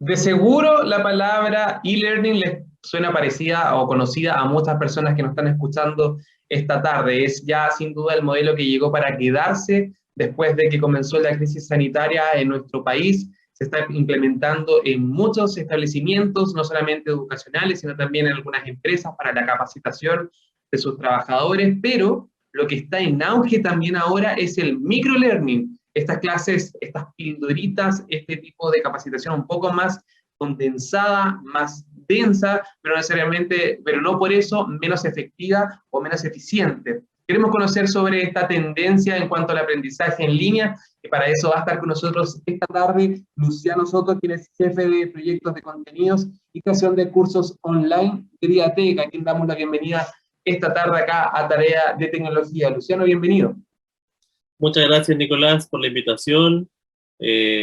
De seguro la palabra e-learning les suena parecida o conocida a muchas personas que nos están escuchando esta tarde. Es ya sin duda el modelo que llegó para quedarse después de que comenzó la crisis sanitaria en nuestro país. Se está implementando en muchos establecimientos, no solamente educacionales, sino también en algunas empresas para la capacitación de sus trabajadores, pero lo que está en auge también ahora es el microlearning, estas clases, estas pildoritas, este tipo de capacitación un poco más condensada, más densa, pero necesariamente, pero no por eso menos efectiva o menos eficiente. Queremos conocer sobre esta tendencia en cuanto al aprendizaje en línea, y para eso va a estar con nosotros esta tarde Luciano Soto, quien es jefe de proyectos de contenidos y creación de cursos online de Diatec, a quien damos la bienvenida esta tarde acá a Tarea de Tecnología. Luciano, bienvenido. Muchas gracias, Nicolás, por la invitación.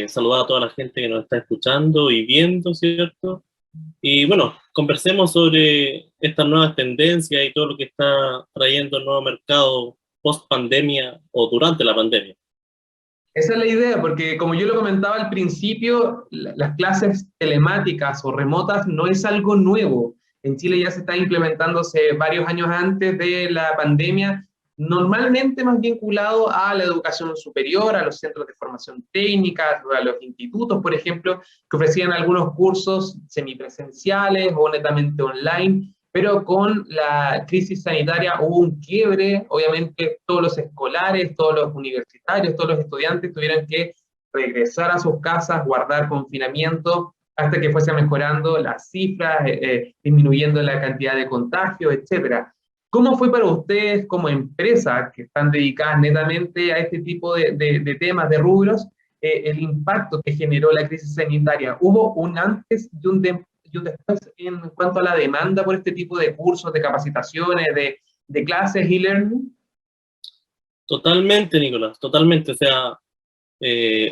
Saludar a toda la gente que nos está escuchando y viendo, ¿cierto? Y bueno, conversemos sobre estas nuevas tendencias y todo lo que está trayendo el nuevo mercado post pandemia o durante la pandemia. Esa es la idea, porque como yo lo comentaba al principio, las clases telemáticas o remotas no es algo nuevo. En Chile ya se está implementándose varios años antes de la pandemia, normalmente más vinculado a la educación superior, a los centros de formación técnica, a los institutos, por ejemplo, que ofrecían algunos cursos semipresenciales o netamente online, pero con la crisis sanitaria hubo un quiebre, obviamente todos los escolares, todos los universitarios, todos los estudiantes tuvieron que regresar a sus casas, guardar confinamiento, hasta que fuese mejorando las cifras, disminuyendo la cantidad de contagios, etcétera. ¿Cómo fue para ustedes como empresas que están dedicadas netamente a este tipo de temas, de rubros, el impacto que generó la crisis sanitaria? ¿Hubo un antes y un después en cuanto a la demanda por este tipo de cursos, de capacitaciones, de clases e-learning? Totalmente, Nicolás, totalmente. O sea,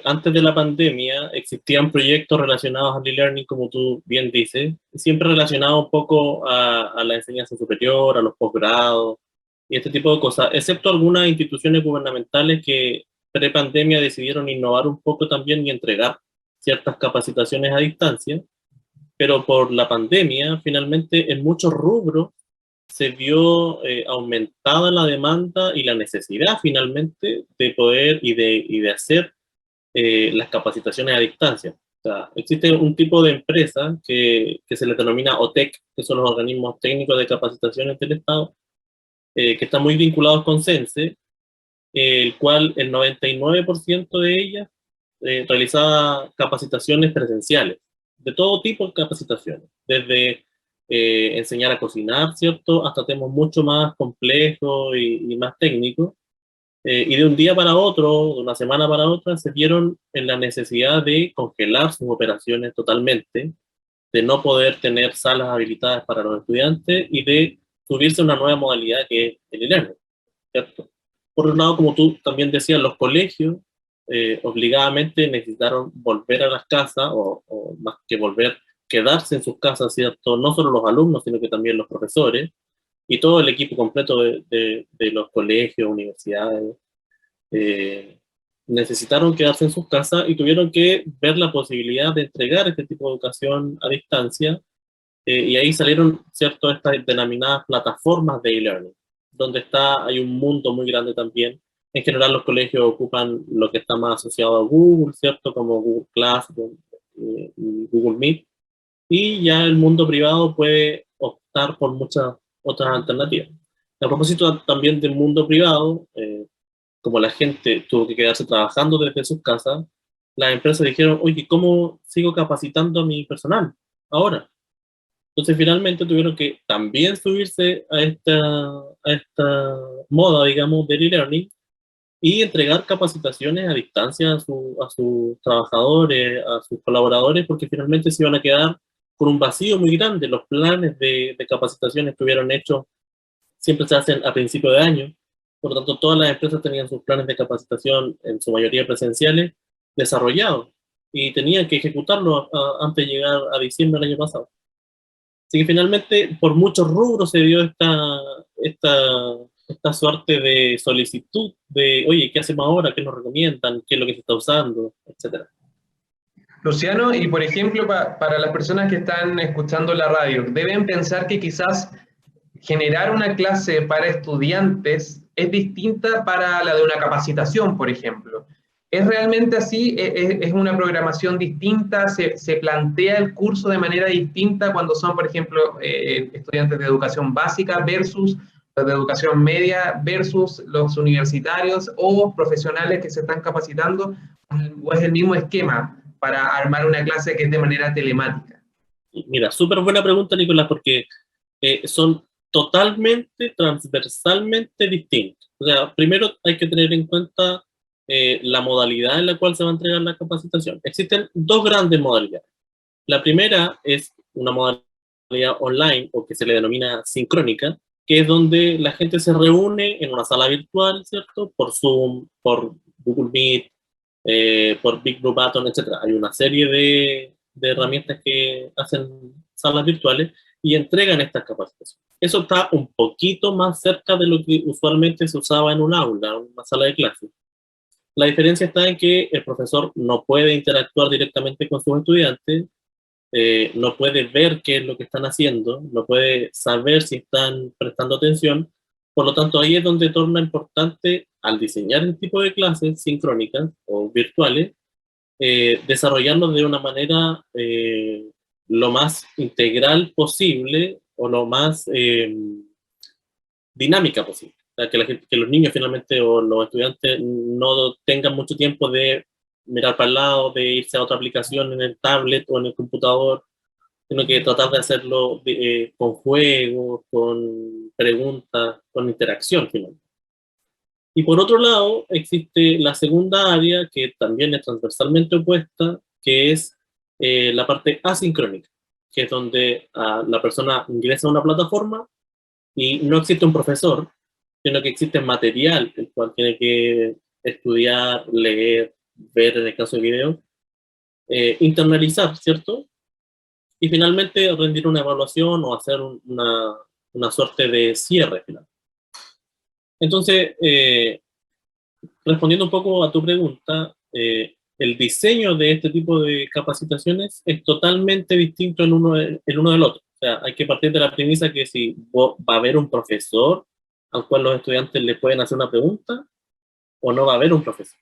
antes de la pandemia existían proyectos relacionados al e-learning, como tú bien dices, siempre relacionados un poco a la enseñanza superior, a los posgrados y este tipo de cosas, excepto algunas instituciones gubernamentales que pre-pandemia decidieron innovar un poco también y entregar ciertas capacitaciones a distancia, pero por la pandemia, finalmente, en muchos rubros se vio aumentada la demanda y la necesidad finalmente de poder y de hacer las capacitaciones a distancia. O sea, existe un tipo de empresa que se les denomina OTEC, que son los organismos técnicos de capacitaciones del Estado, que están muy vinculados con CENSE, el cual el 99% de ellas realizaba capacitaciones presenciales, de todo tipo de capacitaciones, desde enseñar a cocinar, ¿cierto?, hasta temas mucho más complejos y más técnicos. Y de un día para otro, de una semana para otra, se vieron en la necesidad de congelar sus operaciones totalmente, de no poder tener salas habilitadas para los estudiantes y de subirse a una nueva modalidad que es el e-learning, ¿cierto? Por un lado, como tú también decías, los colegios obligadamente necesitaron volver a las casas, o más que volver, quedarse en sus casas, ¿cierto? No solo los alumnos, sino que también los profesores y todo el equipo completo de los colegios, universidades, eh, necesitaron quedarse en sus casas y tuvieron que ver la posibilidad de entregar este tipo de educación a distancia, y ahí salieron, ¿cierto?, estas denominadas plataformas de e-learning, donde hay un mundo muy grande también. En general los colegios ocupan lo que está más asociado a Google, ¿cierto?, como Google Classroom, y Google Meet, y ya el mundo privado puede optar por muchas otras alternativas. A propósito también del mundo privado, como la gente tuvo que quedarse trabajando desde sus casas, las empresas dijeron, oye, ¿cómo sigo capacitando a mi personal ahora? Entonces finalmente tuvieron que también subirse a esta moda, digamos, del e-learning y entregar capacitaciones a distancia a sus trabajadores, a sus colaboradores, porque finalmente se iban a quedar con un vacío muy grande. Los planes de capacitaciones que hubieran hecho siempre se hacen a principio de año, por lo tanto todas las empresas tenían sus planes de capacitación, en su mayoría presenciales, desarrollados, y tenían que ejecutarlos antes de llegar a diciembre del año pasado. Así que finalmente, por muchos rubros se dio esta suerte de solicitud de, oye, ¿qué hacemos ahora? ¿Qué nos recomiendan? ¿Qué es lo que se está usando? Etcétera. Luciano, y por ejemplo, para las personas que están escuchando la radio, deben pensar que quizás generar una clase para estudiantes es distinta para la de una capacitación, por ejemplo. ¿Es realmente así? ¿Es una programación distinta? ¿Se plantea el curso de manera distinta cuando son, por ejemplo, estudiantes de educación básica versus los de educación media versus los universitarios o profesionales que se están capacitando? ¿O es el mismo esquema para armar una clase que es de manera telemática? Mira, súper buena pregunta, Nicolás, porque son totalmente, transversalmente distintos. O sea, primero hay que tener en cuenta la modalidad en la cual se va a entregar la capacitación. Existen dos grandes modalidades. La primera es una modalidad online o que se le denomina sincrónica, que es donde la gente se reúne en una sala virtual, ¿cierto? Por Zoom, por Google Meet, por Big Blue Button, etc. Hay una serie de herramientas que hacen salas virtuales y entregan estas capacitaciones. Eso está un poquito más cerca de lo que usualmente se usaba en un aula, una sala de clase. La diferencia está en que el profesor no puede interactuar directamente con sus estudiantes, no puede ver qué es lo que están haciendo, no puede saber si están prestando atención. Por lo tanto, ahí es donde torna importante, al diseñar el tipo de clases sincrónicas o virtuales, desarrollarlo de una manera lo más integral posible o lo más dinámica posible. O sea, que, que los niños finalmente o los estudiantes no tengan mucho tiempo de mirar para el lado, de irse a otra aplicación en el tablet o en el computador, sino que tratar de hacerlo con juegos, con preguntas, con interacción finalmente. Y por otro lado, existe la segunda área que también es transversalmente opuesta, que es la parte asincrónica, que es donde la persona ingresa a una plataforma y no existe un profesor, sino que existe material, el cual tiene que estudiar, leer, ver en el caso de video, internalizar, ¿cierto? Y finalmente rendir una evaluación o hacer una suerte de cierre final. Entonces, respondiendo un poco a tu pregunta, el diseño de este tipo de capacitaciones es totalmente distinto el uno del otro. O sea, hay que partir de la premisa que si va a haber un profesor al cual los estudiantes le pueden hacer una pregunta o no va a haber un profesor.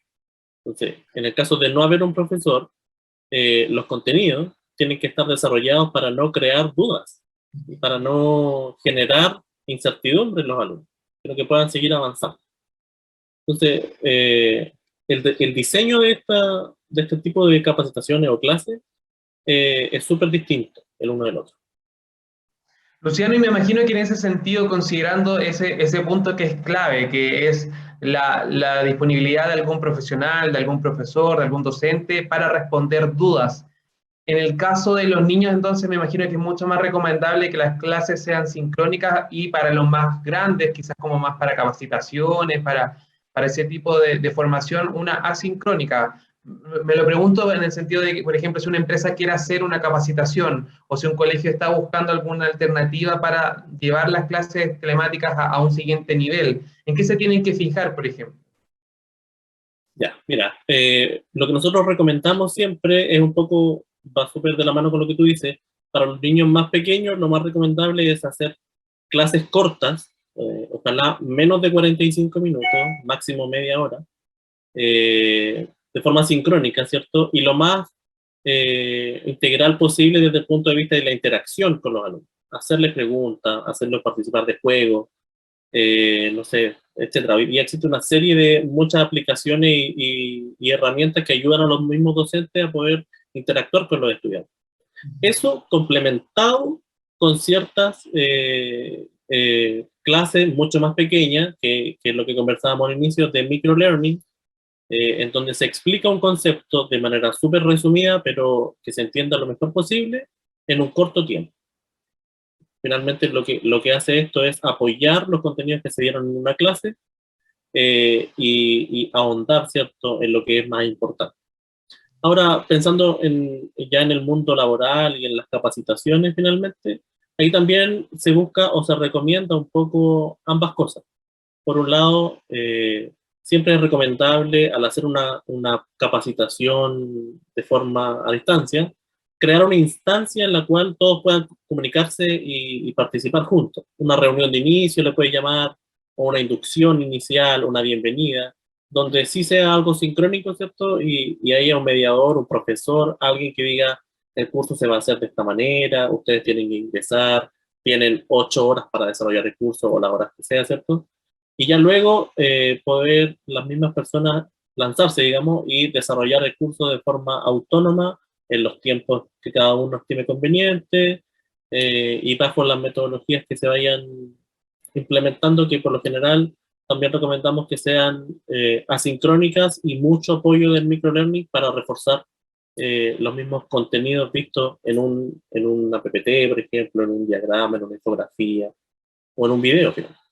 Entonces, en el caso de no haber un profesor, los contenidos tienen que estar desarrollados para no crear dudas y para no generar incertidumbre en los alumnos, pero que puedan seguir avanzando. Entonces, el diseño de este tipo de capacitaciones o clases es súper distinto el uno del otro. Luciano, y me imagino que en ese sentido, considerando ese punto que es clave, que es la disponibilidad de algún profesional, de algún profesor, de algún docente para responder dudas. En el caso de los niños, entonces, me imagino que es mucho más recomendable que las clases sean sincrónicas y para los más grandes, quizás como más para capacitaciones, para ese tipo de formación, una asincrónica. Me lo pregunto en el sentido de que, por ejemplo, si una empresa quiere hacer una capacitación o si un colegio está buscando alguna alternativa para llevar las clases telemáticas a un siguiente nivel, ¿en qué se tienen que fijar, por ejemplo? Ya, mira, lo que nosotros recomendamos siempre es un poco, va súper de la mano con lo que tú dices, para los niños más pequeños lo más recomendable es hacer clases cortas, ojalá menos de 45 minutos, máximo media hora, de forma sincrónica, ¿cierto? Y lo más integral posible desde el punto de vista de la interacción con los alumnos. Hacerles preguntas, hacerlos participar de juegos, no sé, etcétera. Y existe una serie de muchas aplicaciones y herramientas que ayudan a los mismos docentes a poder interactuar con los estudiantes. Eso complementado con ciertas clases mucho más pequeñas, que es lo que conversábamos al inicio, de microlearning, en donde se explica un concepto de manera súper resumida, pero que se entienda lo mejor posible en un corto tiempo. Finalmente lo que hace esto es apoyar los contenidos que se dieron en una clase y ahondar, ¿cierto?, en lo que es más importante. Ahora, pensando ya en el mundo laboral y en las capacitaciones, finalmente, ahí también se busca o se recomienda un poco ambas cosas. Por un lado, siempre es recomendable, al hacer una capacitación de forma a distancia, crear una instancia en la cual todos puedan comunicarse y participar juntos. Una reunión de inicio le puede llamar, o una inducción inicial, una bienvenida, donde sí sea algo sincrónico, ¿cierto? Y haya un mediador, un profesor, alguien que diga, el curso se va a hacer de esta manera, ustedes tienen que ingresar, tienen 8 horas para desarrollar el curso o las horas que sea, ¿cierto? Y ya luego poder las mismas personas lanzarse, digamos, y desarrollar el curso de forma autónoma en los tiempos que cada uno estime conveniente y bajo las metodologías que se vayan implementando, que por lo general también recomendamos que sean asincrónicas y mucho apoyo del microlearning para reforzar los mismos contenidos vistos en una PPT, por ejemplo, en un diagrama, en una infografía o en un video, finalmente.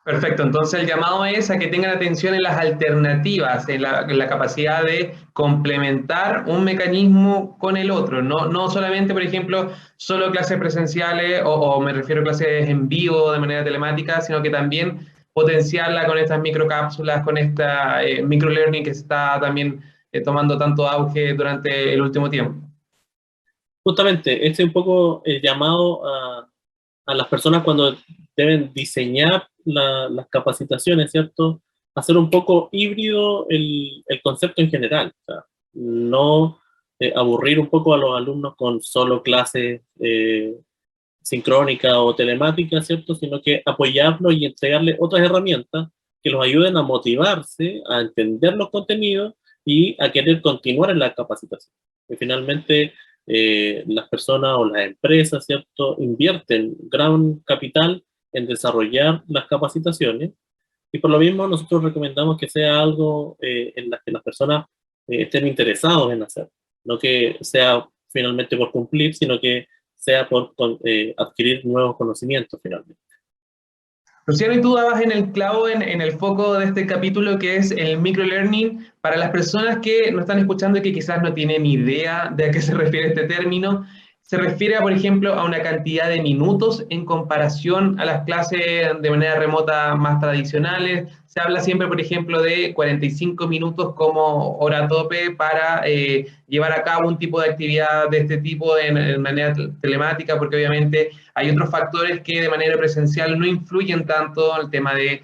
Perfecto, entonces el llamado es a que tengan atención en las alternativas, en la capacidad de complementar un mecanismo con el otro, no solamente, por ejemplo, solo clases presenciales o me refiero a clases en vivo de manera telemática, sino que también potenciarla con estas microcápsulas, con esta microlearning que se está también tomando tanto auge durante el último tiempo. Justamente, este es un poco el llamado a las personas cuando deben diseñar las capacitaciones, ¿cierto? Hacer un poco híbrido el concepto en general, o sea, no aburrir un poco a los alumnos con solo clases sincrónicas o telemáticas, ¿cierto? Sino que apoyarlos y entregarles otras herramientas que los ayuden a motivarse, a entender los contenidos y a querer continuar en la capacitación. Y finalmente, las personas o las empresas, ¿cierto?, invierten gran capital en desarrollar las capacitaciones y por lo mismo nosotros recomendamos que sea algo en la que las personas estén interesados en hacer, no que sea finalmente por cumplir, sino que sea por adquirir nuevos conocimientos finalmente. Luciano, y tú dabas en el clavo, en el foco de este capítulo, que es el microlearning. Para las personas que nos están escuchando y que quizás no tienen ni idea de a qué se refiere este término, se refiere, por ejemplo, a una cantidad de minutos en comparación a las clases de manera remota más tradicionales. Se habla siempre, por ejemplo, de 45 minutos como hora tope para llevar a cabo un tipo de actividad de este tipo en manera telemática, porque obviamente hay otros factores que de manera presencial no influyen tanto en el tema de,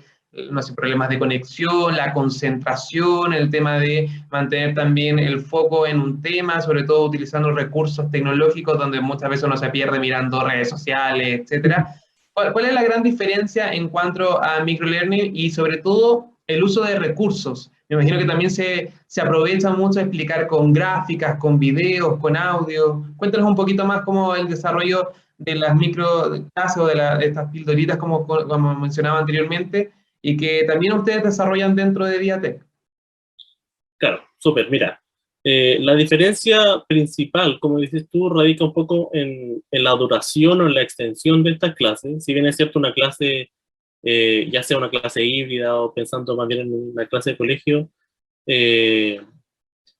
no sé, problemas de conexión, la concentración, el tema de mantener también el foco en un tema, sobre todo utilizando recursos tecnológicos donde muchas veces uno se pierde mirando redes sociales, etcétera. ¿Cuál es la gran diferencia en cuanto a microlearning y sobre todo el uso de recursos? Me imagino que también se aprovecha mucho explicar con gráficas, con videos, con audio. Cuéntanos un poquito más cómo el desarrollo de las microclases o de estas pildoritas, como mencionaba anteriormente, y que también ustedes desarrollan dentro de Diatec. Claro, súper, mira. La diferencia principal, como dices tú, radica un poco en la duración o en la extensión de estas clases. Si bien es cierto, una clase, ya sea una clase híbrida o pensando más bien en una clase de colegio,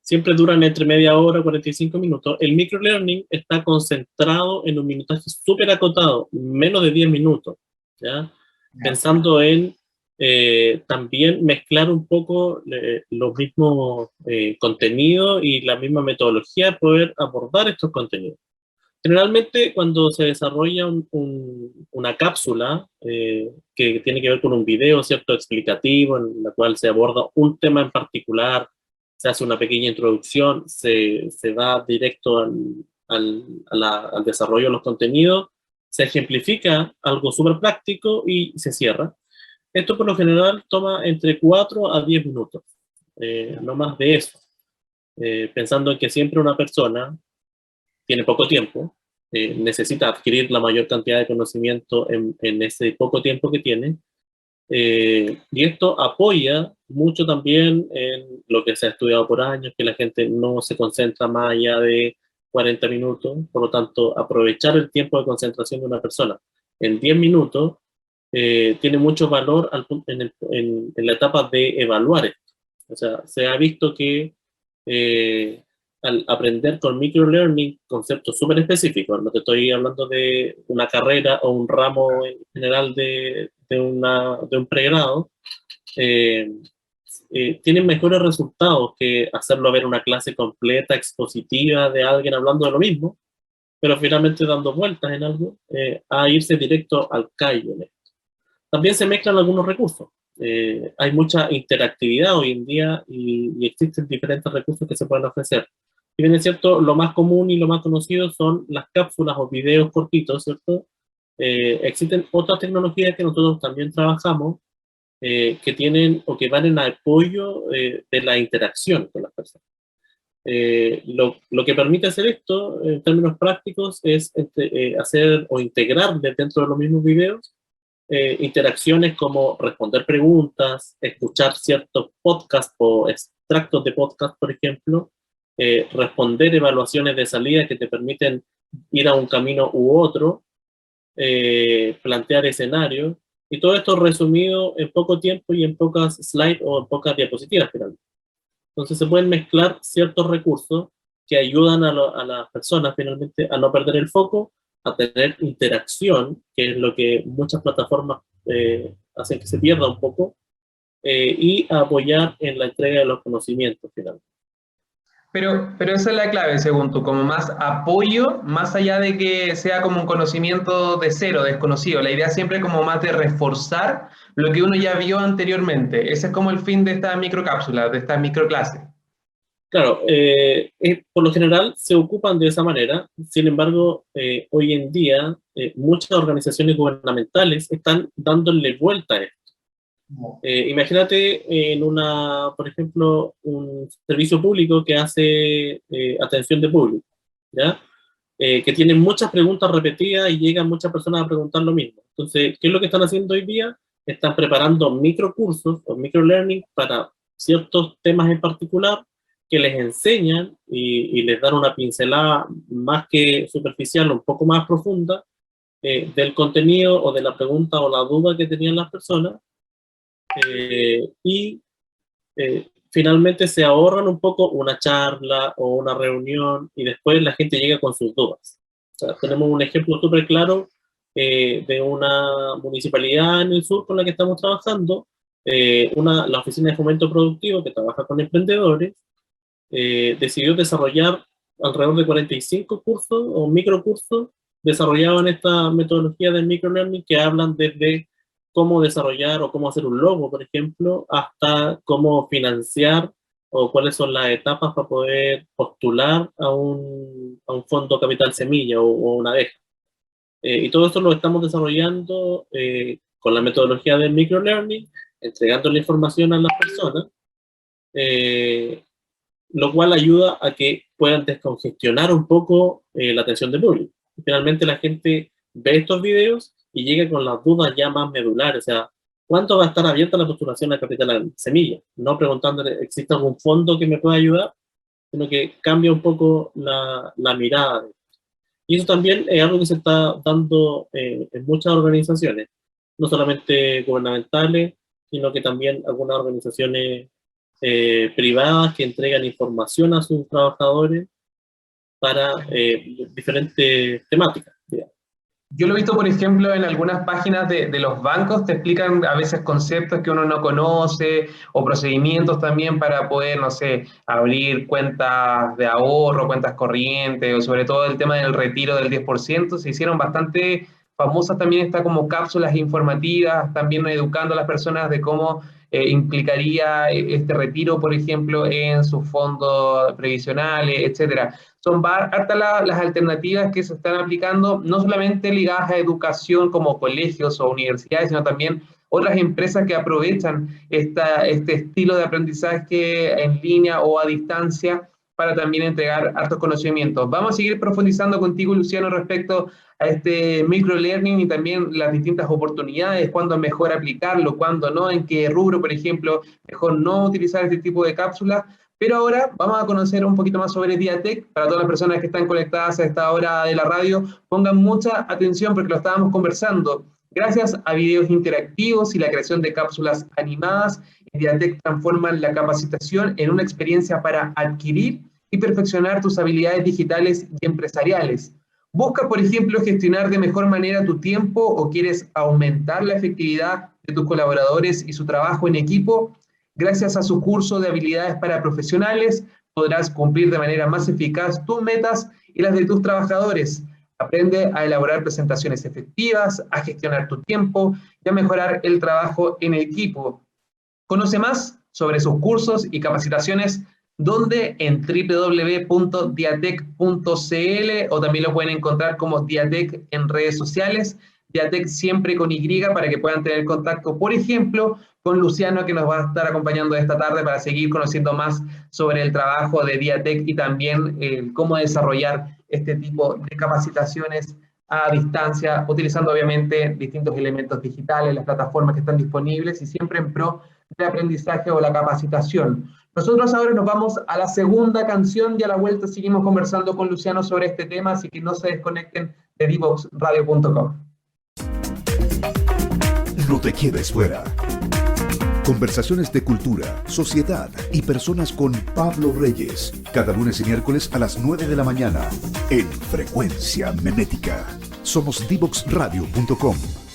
siempre duran entre media hora, 45 minutos. El microlearning está concentrado en un minutaje súper acotado, menos de 10 minutos, ¿ya? Pensando en también mezclar un poco los mismos contenidos y la misma metodología de poder abordar estos contenidos. Generalmente cuando se desarrolla una cápsula que tiene que ver con un video, ¿cierto?, explicativo, en la cual se aborda un tema en particular, se hace una pequeña introducción, se va directo al desarrollo de los contenidos, se ejemplifica algo súper práctico y se cierra. Esto por lo general toma entre 4 a 10 minutos, no más de eso. Pensando en que siempre una persona tiene poco tiempo, necesita adquirir la mayor cantidad de conocimiento en ese poco tiempo que tiene, y esto apoya mucho también en lo que se ha estudiado por años, que la gente no se concentra más allá de 40 minutos, por lo tanto, aprovechar el tiempo de concentración de una persona en 10 minutos tiene mucho valor en la etapa de evaluar esto. O sea, se ha visto que al aprender con microlearning conceptos súper específicos, no te estoy hablando de una carrera o un ramo en general de un pregrado, tienen mejores resultados que hacerlo ver una clase completa, expositiva de alguien hablando de lo mismo, pero finalmente dando vueltas en algo, a irse directo al callo. También se mezclan algunos recursos. Hay mucha interactividad hoy en día y existen diferentes recursos que se pueden ofrecer. Si bien es cierto, lo más común y lo más conocido son las cápsulas o videos cortitos, ¿cierto? Existen otras tecnologías que nosotros también trabajamos, que tienen o que van en apoyo de la interacción con las personas. Lo que permite hacer esto, en términos prácticos, es hacer o integrar dentro de los mismos videos interacciones como responder preguntas, escuchar ciertos podcasts o extractos de podcast, por ejemplo, responder evaluaciones de salida que te permiten ir a un camino u otro, plantear escenarios, y todo esto resumido en poco tiempo y en pocas slides o en pocas diapositivas finalmente. Entonces se pueden mezclar ciertos recursos que ayudan a las personas finalmente a no perder el foco, a tener interacción, que es lo que muchas plataformas hacen que se pierda un poco, y a apoyar en la entrega de los conocimientos finalmente. Pero esa es la clave, según tú, como más apoyo, más allá de que sea como un conocimiento de cero, desconocido. La idea siempre como más de reforzar lo que uno ya vio anteriormente. Ese es como el fin de esta microcápsula, de esta microclase. Claro, por lo general se ocupan de esa manera. Sin embargo, hoy en día muchas organizaciones gubernamentales están dándole vuelta a esto. Imagínate por ejemplo, un servicio público que hace atención de público, ¿ya? Que tiene muchas preguntas repetidas y llegan muchas personas a preguntar lo mismo. Entonces, ¿qué es lo que están haciendo hoy día? Están preparando microcursos o microlearning para ciertos temas en particular que les enseñan y les dan una pincelada más que superficial, un poco más profunda del contenido o de la pregunta o la duda que tenían las personas. Finalmente se ahorran un poco una charla o una reunión y después la gente llega con sus dudas. O sea, tenemos un ejemplo súper claro de una municipalidad en el sur con la que estamos trabajando, la Oficina de Fomento Productivo que trabaja con emprendedores, decidió desarrollar alrededor de 45 cursos o microcursos desarrollados en esta metodología de microlearning que hablan desde cómo desarrollar o cómo hacer un logo, por ejemplo, hasta cómo financiar o cuáles son las etapas para poder postular a un fondo capital semilla o una DEJ. Y todo esto lo estamos desarrollando con la metodología del microlearning, entregando la información a las personas, lo cual ayuda a que puedan descongestionar un poco la atención del público. Finalmente la gente ve estos videos y llega con las dudas ya más medulares, o sea, ¿cuánto va a estar abierta la postulación a capital semilla? No preguntándole, ¿existe algún fondo que me pueda ayudar? Sino que cambia un poco la mirada. Y eso también es algo que se está dando en muchas organizaciones, no solamente gubernamentales, sino que también algunas organizaciones privadas que entregan información a sus trabajadores para diferentes temáticas, digamos. Yo lo he visto, por ejemplo, en algunas páginas de los bancos, te explican a veces conceptos que uno no conoce o procedimientos también para poder, no sé, abrir cuentas de ahorro, cuentas corrientes o sobre todo el tema del retiro del 10%. Se hicieron bastante famosas también estas como cápsulas informativas, también educando a las personas de cómo implicaría este retiro, por ejemplo, en sus fondos previsionales, etcétera. Son hartas las alternativas que se están aplicando, no solamente ligadas a educación como colegios o universidades, sino también otras empresas que aprovechan este estilo de aprendizaje en línea o a distancia para también entregar hartos conocimientos. Vamos a seguir profundizando contigo, Luciano, respecto a este microlearning y también las distintas oportunidades, cuándo es mejor aplicarlo, cuándo no, en qué rubro, por ejemplo, mejor no utilizar este tipo de cápsulas. Pero ahora vamos a conocer un poquito más sobre Diatec. Para todas las personas que están conectadas a esta hora de la radio, pongan mucha atención porque lo estábamos conversando. Gracias a videos interactivos y la creación de cápsulas animadas, Diatec transforma la capacitación en una experiencia para adquirir y perfeccionar tus habilidades digitales y empresariales. Busca, por ejemplo, gestionar de mejor manera tu tiempo o quieres aumentar la efectividad de tus colaboradores y su trabajo en equipo. Gracias a su curso de habilidades para profesionales, podrás cumplir de manera más eficaz tus metas y las de tus trabajadores. Aprende a elaborar presentaciones efectivas, a gestionar tu tiempo y a mejorar el trabajo en equipo. Conoce más sobre sus cursos y capacitaciones donde en www.diatec.cl, o también lo pueden encontrar como Diatec en redes sociales, Diatec siempre con Y, para que puedan tener contacto, por ejemplo, con Luciano, que nos va a estar acompañando esta tarde para seguir conociendo más sobre el trabajo de Diatec y también cómo desarrollar este tipo de capacitaciones a distancia, utilizando obviamente distintos elementos digitales, las plataformas que están disponibles y siempre en pro del aprendizaje o la capacitación. Nosotros ahora nos vamos a la segunda canción y a la vuelta seguimos conversando con Luciano sobre este tema, así que no se desconecten de divoxradio.com. No te quedes fuera. Conversaciones de cultura, sociedad y personas con Pablo Reyes. Cada lunes y miércoles a las 9 de la mañana en Frecuencia Memética. Somos divoxradio.com.